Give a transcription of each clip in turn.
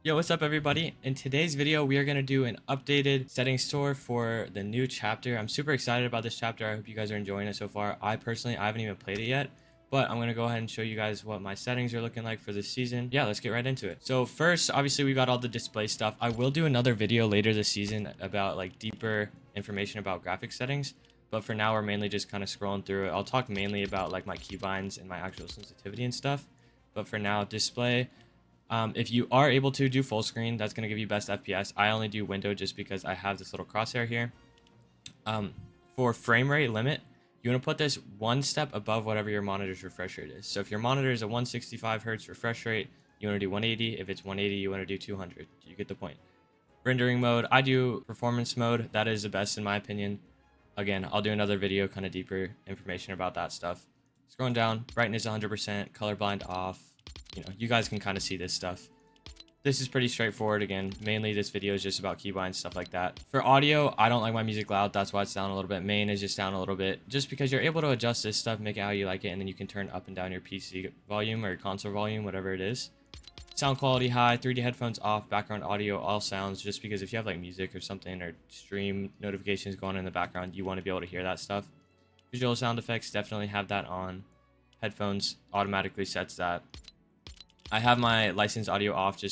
Yo, what's up everybody? In today's video, we are going to do an updated settings tour for the new chapter. I'm super excited about this chapter. I hope you guys are enjoying it so far. I haven't even played it yet, but I'm going to go ahead and show you guys what my settings are looking like for this season. Yeah, let's get right into it. So first, obviously we got all the display stuff. I will do another video later this season about like deeper information about graphic settings, but for now we're mainly just kind of scrolling through it. I'll talk mainly about like my keybinds and my actual sensitivity and stuff, but for now, display. If you are able to do full screen, that's going to give you best FPS. I only do window just because I have this little crosshair here. For frame rate limit, you want to put this one step above whatever your monitor's refresh rate is. So if your monitor is a 165 hertz refresh rate, you want to do 180. If it's 180, you want to do 200. You get the point. Rendering mode, I do performance mode. That is the best in my opinion. Again, I'll do another video, kind of deeper information about that stuff. Scrolling down, brightness 100%, colorblind off. You guys can kind of see this stuff. This is pretty straightforward. Again, mainly this video is just about keybinds, stuff like that. For audio, I don't like my music loud. That's why it's down a little bit. Main is just down a little bit, just because you're able to adjust this stuff, make it how you like it, and then you can turn up and down your PC volume or your console volume, whatever it is. Sound quality high, 3D headphones off, background audio, all sounds, just because if you have like music or something or stream notifications going in the background, you want to be able to hear that stuff. Visual sound effects, definitely have that on. Headphones automatically sets that. I have my licensed audio off,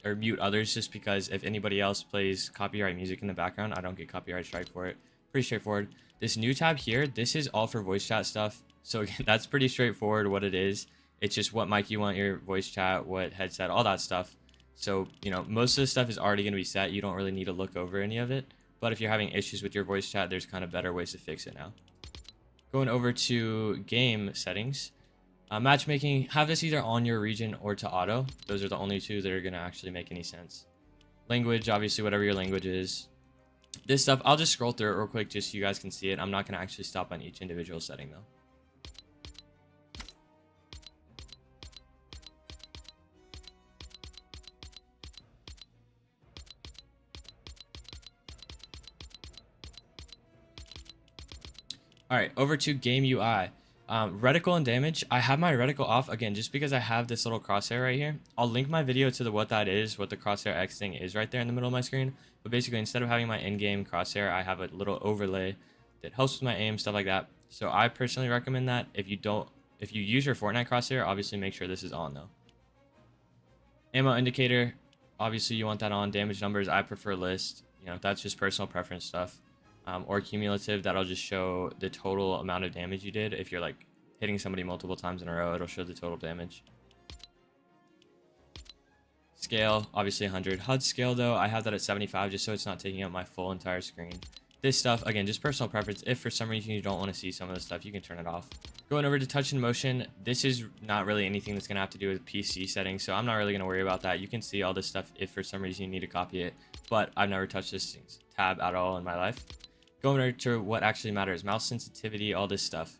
or mute others, just because if anybody else plays copyright music in the background, I don't get copyright strike for it. Pretty straightforward. This new tab here, this is all for voice chat stuff. So again, that's pretty straightforward what it is. It's just what mic you want your voice chat, what headset, all that stuff. So, most of the stuff is already going to be set. You don't really need to look over any of it. But if you're having issues with your voice chat, there's kind of better ways to fix it now. Going over to game settings. Matchmaking, have this either on your region or to auto. Those are the only two that are going to actually make any sense. Language, obviously, whatever your language is. This stuff, I'll just scroll through it real quick just so you guys can see it. I'm not going to actually stop on each individual setting, though. Alright, over to game UI. Reticle and damage, I have my reticle off, again, just because I have this little crosshair right here. I'll link my video to what that is, what the crosshair X thing is right there in the middle of my screen. But basically, instead of having my in-game crosshair, I have a little overlay that helps with my aim, stuff like that. So I personally recommend that. If you use your Fortnite crosshair, obviously make sure this is on though. Ammo indicator, obviously you want that on. Damage numbers, I prefer list. That's just personal preference stuff. Or cumulative, that'll just show the total amount of damage you did. If you're like hitting somebody multiple times in a row, it'll show the total damage. Scale, obviously 100. HUD scale though, I have that at 75 just so it's not taking up my full entire screen. This stuff, again, just personal preference. If for some reason you don't want to see some of the stuff, you can turn it off. Going over to touch and motion, this is not really anything that's going to have to do with PC settings, so I'm not really going to worry about that. You can see all this stuff if for some reason you need to copy it, but I've never touched this tab at all in my life. Going over to what actually matters, mouse sensitivity, all this stuff.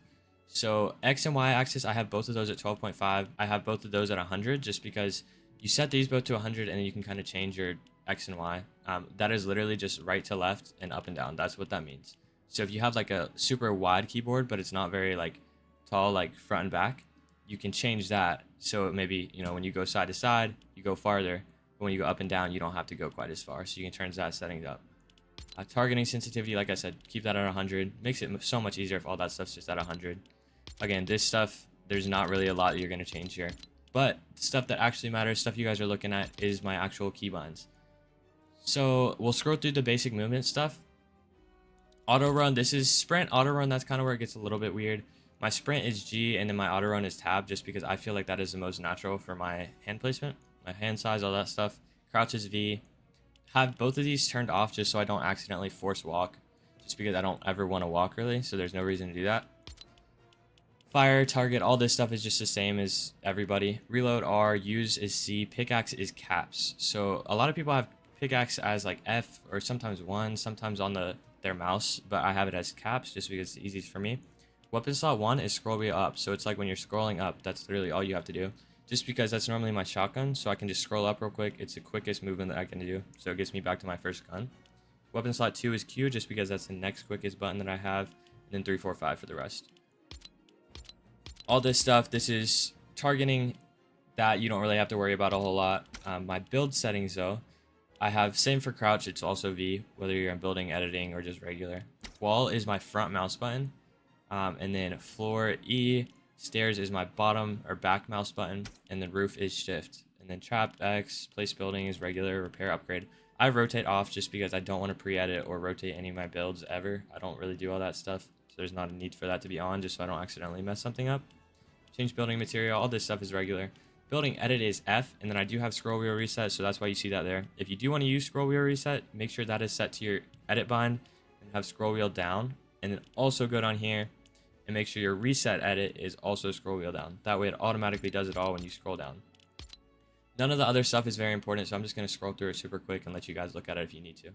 So X and Y axis, I have both of those at 12.5. I have both of those at 100 just because you set these both to 100 and then you can kind of change your X and Y. That is literally just right to left and up and down. That's what that means. So if you have like a super wide keyboard, but it's not very like tall, like front and back, you can change that. So maybe, when you go side to side, you go farther. But when you go up and down, you don't have to go quite as far. So you can turn that settings up. Targeting sensitivity, like I said, keep that at 100. Makes it so much easier if all that stuff's just at 100. Again, this stuff, there's not really a lot that you're going to change here. But the stuff that actually matters, stuff you guys are looking at, is my actual keybinds. So we'll scroll through the basic movement stuff. Auto run, this is sprint. Auto run, that's kind of where it gets a little bit weird. My sprint is G and then my auto run is tab, just because I feel like that is the most natural for my hand placement, my hand size, all that stuff. Crouch is V. Have both of these turned off just so I don't accidentally force walk, just because I don't ever want to walk really, so there's no reason to do that. Fire, target, all this stuff is just the same as everybody. Reload R, use is C, pickaxe is caps. So a lot of people have pickaxe as like F or sometimes 1, sometimes on their mouse, but I have it as caps just because it's easiest for me. Weapon slot 1 is scroll wheel up, so it's like when you're scrolling up, that's literally all you have to do. Just because that's normally my shotgun, so I can just scroll up real quick. It's the quickest movement that I can do, so it gets me back to my first gun. Weapon slot 2 is Q, just because that's the next quickest button that I have, and then 3, 4, 5 for the rest. All this stuff, this is targeting. That you don't really have to worry about a whole lot. My build settings though, I have same for crouch, it's also V, whether you're in building, editing, or just regular. Wall is my front mouse button, and then floor E, stairs is my bottom or back mouse button, and then roof is shift. And then trap X, place building is regular, repair, upgrade. I rotate off just because I don't want to pre-edit or rotate any of my builds ever. I don't really do all that stuff, so there's not a need for that to be on, just so I don't accidentally mess something up. Change building material, all this stuff is regular. Building edit is F, and then I do have scroll wheel reset, so that's why you see that there. If you do want to use scroll wheel reset, make sure that is set to your edit bind and have scroll wheel down, and then also go down here and make sure your reset edit is also scroll wheel down. That way it automatically does it all when you scroll down. None of the other stuff is very important, so I'm just going to scroll through it super quick and let you guys look at it if you need to.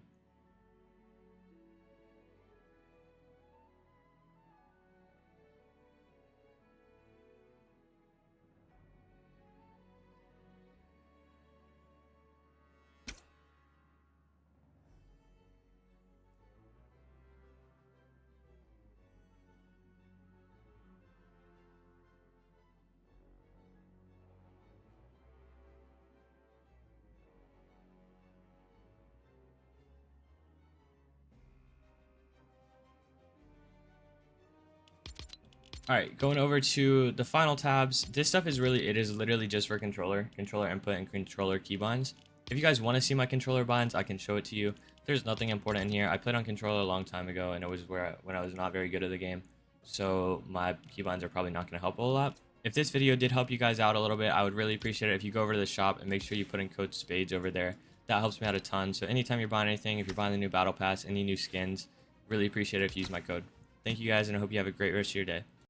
Alright, going over to the final tabs. This stuff is literally just for controller input and controller keybinds. If you guys want to see my controller binds, I can show it to you. There's nothing important in here. I played on controller a long time ago, and it was when I was not very good at the game. So my keybinds are probably not going to help a lot. If this video did help you guys out a little bit, I would really appreciate it if you go over to the shop and make sure you put in code SPADES over there. That helps me out a ton. So anytime you're buying anything, if you're buying the new battle pass, any new skins, really appreciate it if you use my code. Thank you guys, and I hope you have a great rest of your day.